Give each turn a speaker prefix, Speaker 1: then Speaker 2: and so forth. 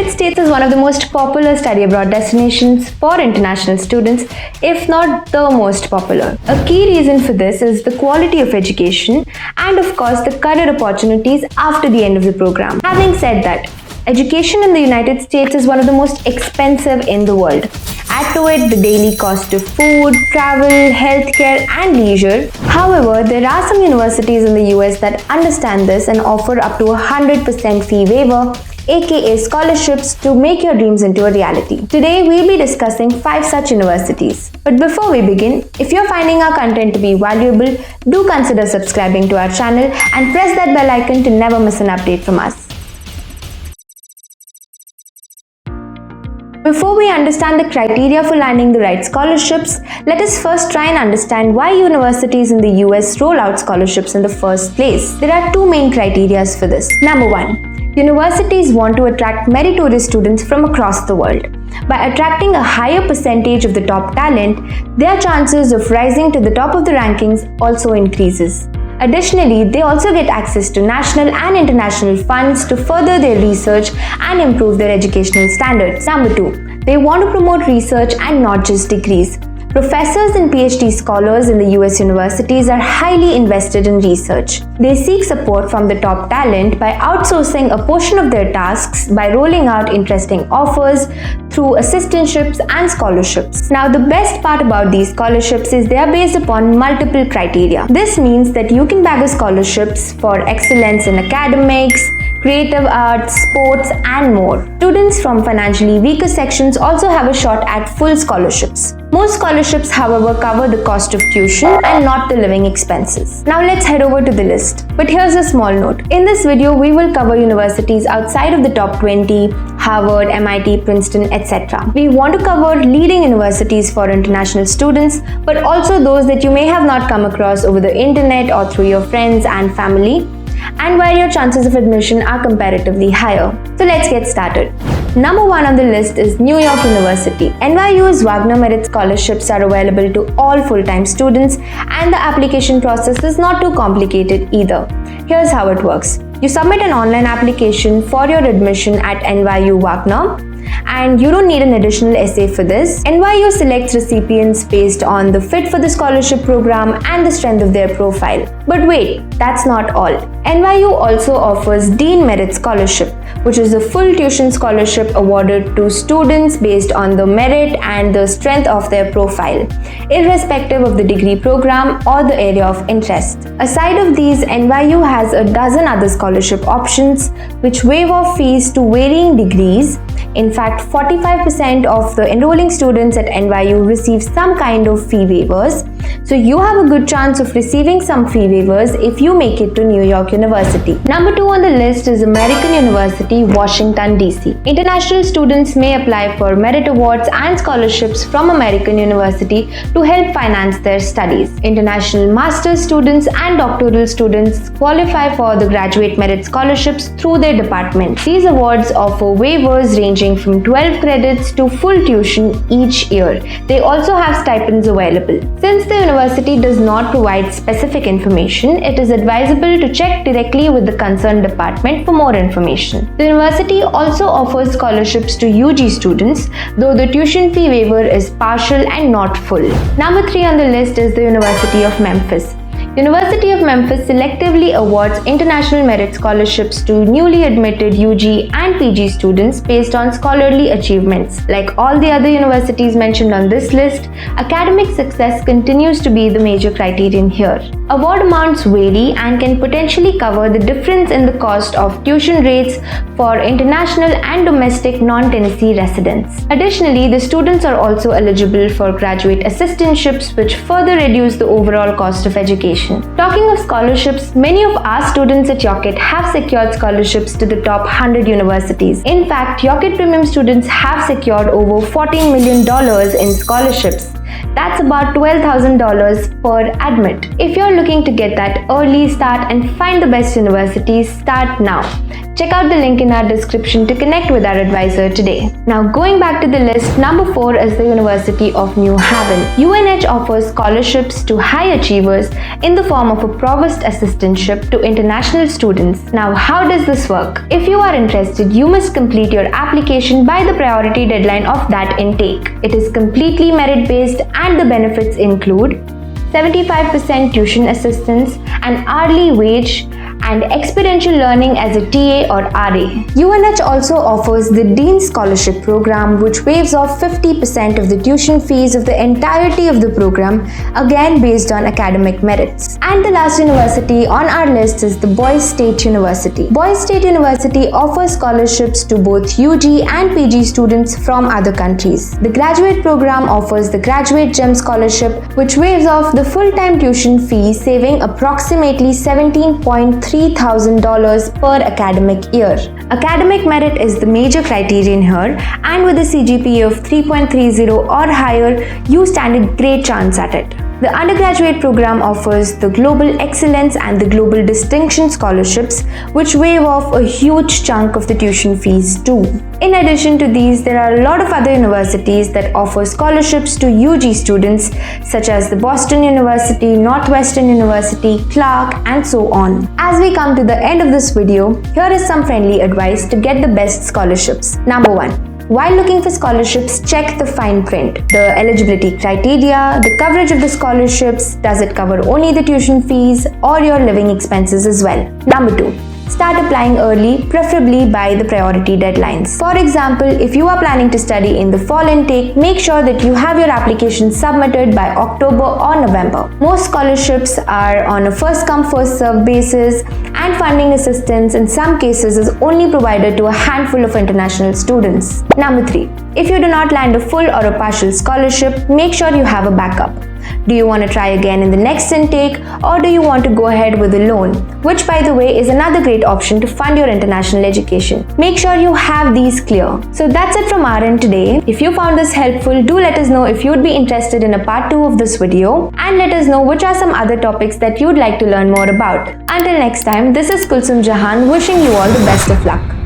Speaker 1: United States is one of the most popular study abroad destinations for international students, if not the most popular. A key reason for this is the quality of education and of course the career opportunities after the end of the program. Having said that, education in the United States is one of the most expensive in the world. Add to it the daily cost of food, travel, healthcare and leisure. However, there are some universities in the US that understand this and offer up to 100% fee waiver, aka scholarships, to make your dreams into a reality. Today we'll be discussing 5 such universities. But before we begin, if you're finding our content to be valuable, do consider subscribing to our channel and press that bell icon to never miss an update from us. Before we understand the criteria for landing the right scholarships, let us first try and understand why universities in the US roll out scholarships in the first place. There are 2 main criteria for this. Number 1. Universities want to attract meritorious students from across the world. By attracting a higher percentage of the top talent, their chances of rising to the top of the rankings also increases. Additionally, they also get access to national and international funds to further their research and improve their educational standards. Number 2. They want to promote research and not just degrees. Professors and PhD scholars in the US universities are highly invested in research. They seek support from the top talent by outsourcing a portion of their tasks by rolling out interesting offers through assistantships and scholarships. Now, the best part about these scholarships is they are based upon multiple criteria. This means that you can bag a scholarships for excellence in academics, creative arts, sports and more. Students from financially weaker sections also have a shot at full scholarships. Most scholarships, however, cover the cost of tuition and not the living expenses. Now let's head over to the list. But here's a small note. In this video, we will cover universities outside of the top 20, Harvard, MIT, Princeton, etc. We want to cover leading universities for international students, but also those that you may have not come across over the internet or through your friends and family, and where your chances of admission are comparatively higher. So let's get started. Number 1 on the list is New York University. NYU's Wagner Merit Scholarships are available to all full-time students and the application process is not too complicated either. Here's how it works. You submit an online application for your admission at NYU Wagner, and you don't need an additional essay for this. NYU selects recipients based on the fit for the scholarship program and the strength of their profile. But wait, that's not all. NYU also offers Dean Merit Scholarship, which is a full tuition scholarship awarded to students based on the merit and the strength of their profile, irrespective of the degree program or the area of interest. Aside of these, NYU has a dozen other scholarship options which waive off fees to varying degrees. In fact, 45% of the enrolling students at NYU receive some kind of fee waivers. So you have a good chance of receiving some fee waivers if you make it to New York University. Number 2 on the list is American University, Washington, D.C. International students may apply for merit awards and scholarships from American University to help finance their studies. International master's students and doctoral students qualify for the graduate merit scholarships through their department. These awards offer waivers ranging from 12 credits to full tuition each year. They also have stipends available. Since the university does not provide specific information, it is advisable to check directly with the concerned department for more information. The university also offers scholarships to UG students, though the tuition fee waiver is partial and not full. Number 3 on the list is the University of Memphis. University of Memphis selectively awards international merit scholarships to newly admitted UG and PG students based on scholarly achievements. Like all the other universities mentioned on this list, academic success continues to be the major criterion here. Award amounts vary and can potentially cover the difference in the cost of tuition rates for international and domestic non-Tennessee residents. Additionally, the students are also eligible for graduate assistantships, which further reduce the overall cost of education. Talking of scholarships, many of our students at Yocket have secured scholarships to the top 100 universities. In fact, Yocket Premium students have secured over $14 million in scholarships. That's about $12,000 per admit. If you're looking to get that early start and find the best universities, start now. Check out the link in our description to connect with our advisor today. Now going back to the list, number 4 is the University of New Haven. UNH offers scholarships to high achievers in the form of a provost assistantship to international students. Now how does this work? If you are interested, you must complete your application by the priority deadline of that intake. It is completely merit based and the benefits include 75% tuition assistance, an hourly wage, and experiential learning as a TA or RA. UNH also offers the Dean Scholarship Program, which waives off 50% of the tuition fees of the entirety of the program, again based on academic merits. And the last university on our list is the Boise State University. Boise State University offers scholarships to both UG and PG students from other countries. The graduate program offers the Graduate Gem Scholarship, which waives off the full-time tuition fee, saving approximately $17,300 per academic year. Academic merit is the major criterion here, and with a CGPA of 3.30 or higher, you stand a great chance at it. The undergraduate program offers the Global Excellence and the Global Distinction Scholarships, which waive off a huge chunk of the tuition fees too. In addition to these, there are a lot of other universities that offer scholarships to UG students, such as the Boston University, Northwestern University, Clark, and so on. As we come to the end of this video, here is some friendly advice to get the best scholarships. Number 1. While looking for scholarships, check the fine print. The eligibility criteria, the coverage of the scholarships, does it cover only the tuition fees or your living expenses as well? Number 2. Start applying early, preferably by the priority deadlines. For example, if you are planning to study in the fall intake, make sure that you have your application submitted by October or November. Most scholarships are on a first come first served basis, and funding assistance in some cases is only provided to a handful of international students. Number 3. If you do not land a full or a partial scholarship, make sure you have a backup. Do you want to try again in the next intake, or do you want to go ahead with a loan, which by the way is another great option to fund your international education? Make sure you have these clear. So that's it from our end today. If you found this helpful, do let us know if you'd be interested in a part 2 of this video, and let us know which are some other topics that you'd like to learn more about. Until next time, this is Kulsum Jahan wishing you all the best of luck.